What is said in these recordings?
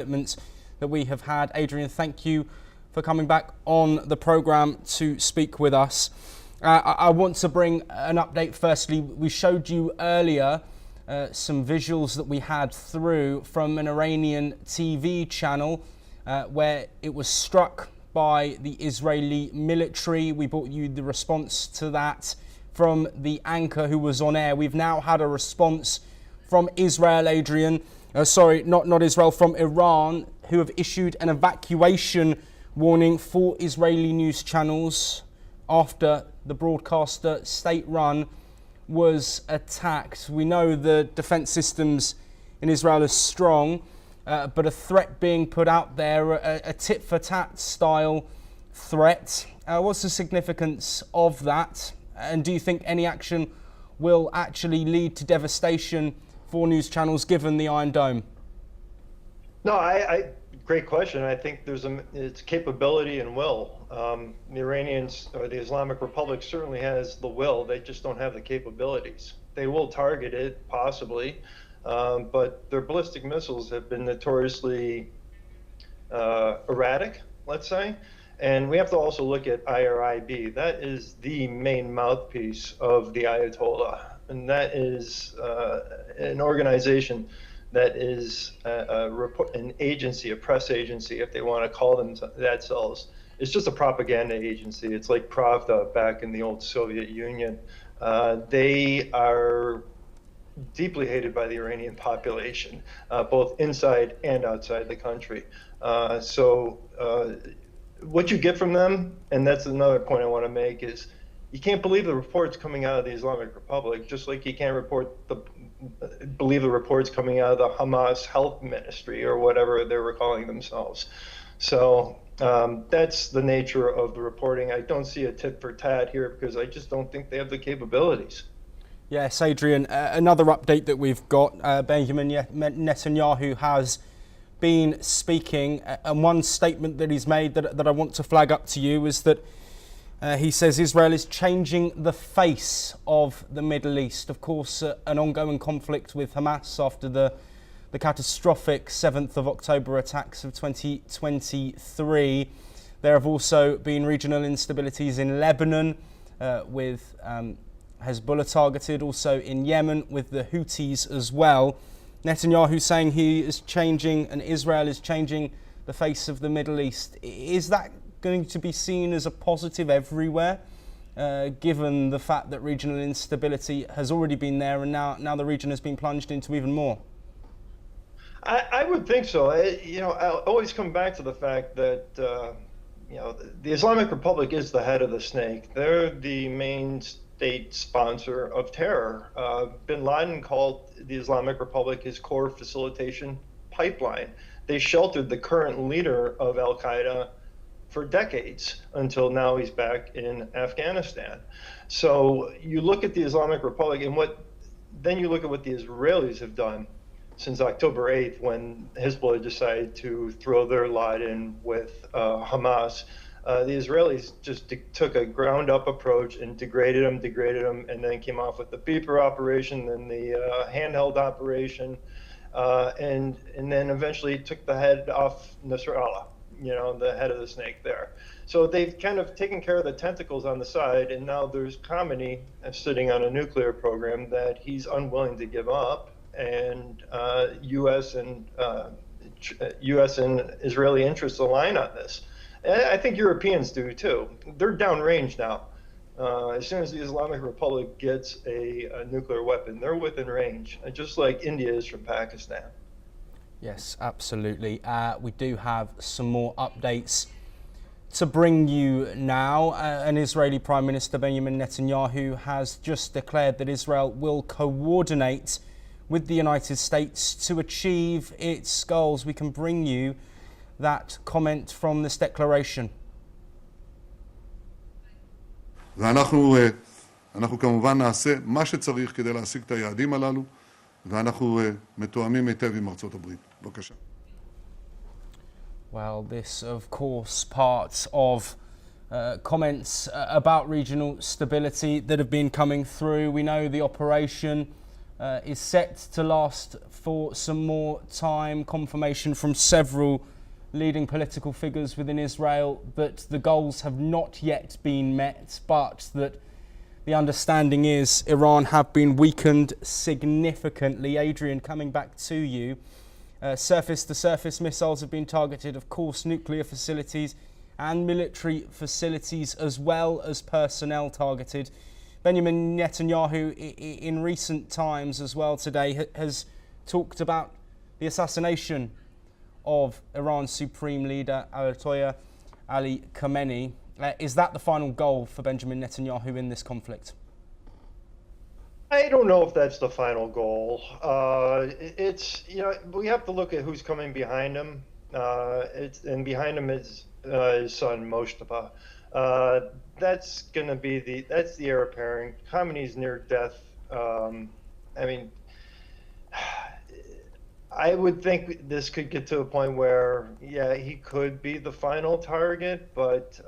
commitments that we have had. Adrian, thank you for coming back on the programme to speak with us. I want to bring an update. Firstly, we showed you earlier some visuals that we had through from an Iranian TV channel where it was struck by the Israeli military. We brought you the response to that from the anchor who was on air. We've now had a response from Israel, Adrian. Not Israel, from Iran, who have issued an evacuation warning for Israeli news channels after the broadcaster, state-run, was attacked. We know the defense systems in Israel are strong, but a threat being put out there, a tit-for-tat style threat. What's the significance of that? And do you think any action will actually lead to devastation for news channels given the Iron Dome? No, great question. I think it's capability and will. The Iranians, or the Islamic Republic, certainly has the will. They just don't have the capabilities. They will target it, possibly, but their ballistic missiles have been notoriously erratic, let's say. And we have to also look at IRIB. That is the main mouthpiece of the Ayatollah. And that is an organization that is an agency, a press agency, if they want to call themselves. It's just a propaganda agency. It's like Pravda back in the old Soviet Union. They are deeply hated by the Iranian population, both inside and outside the country. What you get from them, and that's another point I want to make, is you can't believe the reports coming out of the Islamic Republic, just like you can't believe the reports coming out of the Hamas Health Ministry or whatever they were calling themselves. So that's the nature of the reporting. I don't see a tit for tat here because I just don't think they have the capabilities. Yes, Adrian, another update that we've got, Benjamin Netanyahu has been speaking, and one statement that he's made that I want to flag up to you is that he says Israel is changing the face of the Middle East. Of course, an ongoing conflict with Hamas after the catastrophic 7th of October attacks of 2023. There have also been regional instabilities in Lebanon with Hezbollah targeted, also in Yemen with the Houthis as well. Netanyahu saying he is changing and Israel is changing the face of the Middle East. Is that going to be seen as a positive everywhere, given the fact that regional instability has already been there and now the region has been plunged into even more? I would think so. I'll always come back to the fact that the Islamic Republic is the head of the snake. They're the main state sponsor of terror. Bin Laden called the Islamic Republic his core facilitation pipeline. They sheltered the current leader of Al-Qaeda for decades until now he's back in Afghanistan. So you look at the Islamic Republic and then you look at what the Israelis have done since October 8th when Hezbollah decided to throw their lot in with Hamas. The Israelis just took a ground-up approach and degraded them, and then came off with the beeper operation, then the handheld operation, and then eventually took the head off Nasrallah, the head of the snake there. So they've kind of taken care of the tentacles on the side, and now there's Khamenei sitting on a nuclear program that he's unwilling to give up, and U.S. and Israeli interests align on this. I think Europeans do too. They're downrange now. As soon as the Islamic Republic gets a nuclear weapon, they're within range, just like India is from Pakistan. Yes, absolutely. We do have some more updates to bring you now. An Israeli Prime Minister, Benjamin Netanyahu, has just declared that Israel will coordinate with the United States to achieve its goals. We can bring you that comment from this declaration. ואנחנו כמובן נעשה מה שצריך כדי להשיג את היעדים הללו, ואנחנו מתואמים היטב עם ארצות הברית. בבקשה. Well, this of course part of comments about regional stability that have been coming through. We know the operation is set to last for some more time. Confirmation from several leading political figures within Israel that the goals have not yet been met, but that the understanding is Iran have been weakened significantly. Adrian, coming back to you, surface-to-surface missiles have been targeted, of course, nuclear facilities and military facilities, as well as personnel targeted. Benjamin Netanyahu, in recent times as well today, has talked about the assassination of Iran's supreme leader, Ayatollah Ali Khamenei. Is that the final goal for Benjamin Netanyahu in this conflict? I don't know if that's the final goal. It's, we have to look at who's coming behind him. And behind him is his son Moshtaba. That's going to be the heir apparent. Khamenei's near death. I would think this could get to a point where, yeah, he could be the final target, but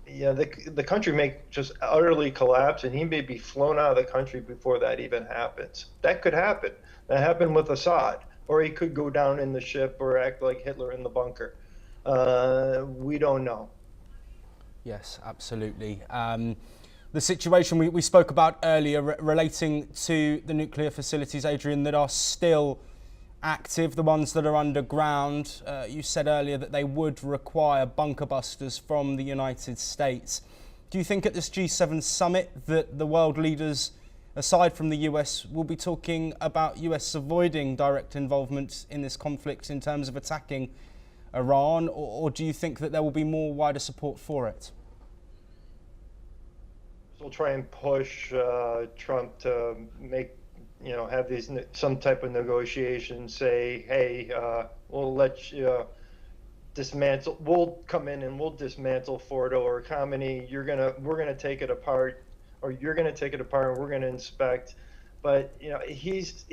the country may just utterly collapse, and he may be flown out of the country before that even happens. That could happen. That happened with Assad, or he could go down in the ship or act like Hitler in the bunker. We don't know. Yes, absolutely. The situation we spoke about earlier relating to the nuclear facilities, Adrian, that are still active, the ones that are underground. You said earlier that they would require bunker busters from the United States. Do you think at this G7 summit that the world leaders, aside from the US, will be talking about US avoiding direct involvement in this conflict in terms of attacking Iran, or do you think that there will be more wider support for it? We'll try and push Trump to make, have these some type of negotiation. Say, hey, we'll let you dismantle. We'll come in and we'll dismantle Fordo or Khamenei. We're gonna take it apart, or you're gonna take it apart, and we're gonna inspect. But he's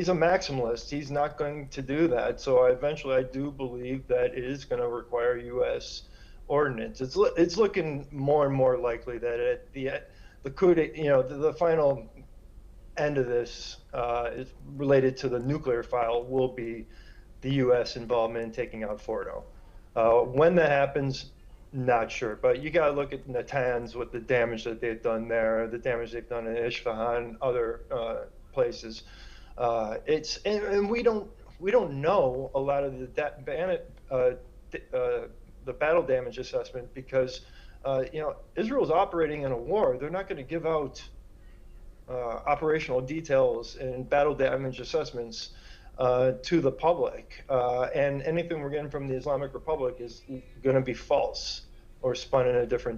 a maximalist. He's not going to do that. So eventually, I do believe that it is going to require U.S. ordinance. It's looking more and more likely that at the coup, the final end of this is related to the nuclear file will be the U.S. involvement in taking out Fordo. When that happens, not sure. But you got to look at Natanz with the damage that they've done there, the damage they've done in Isfahan, other places. And we don't know a lot of the battle damage assessment because Israel's operating in a war. They're not going to give out operational details and battle damage assessments to the public, and anything we're getting from the Islamic Republic is going to be false or spun in a different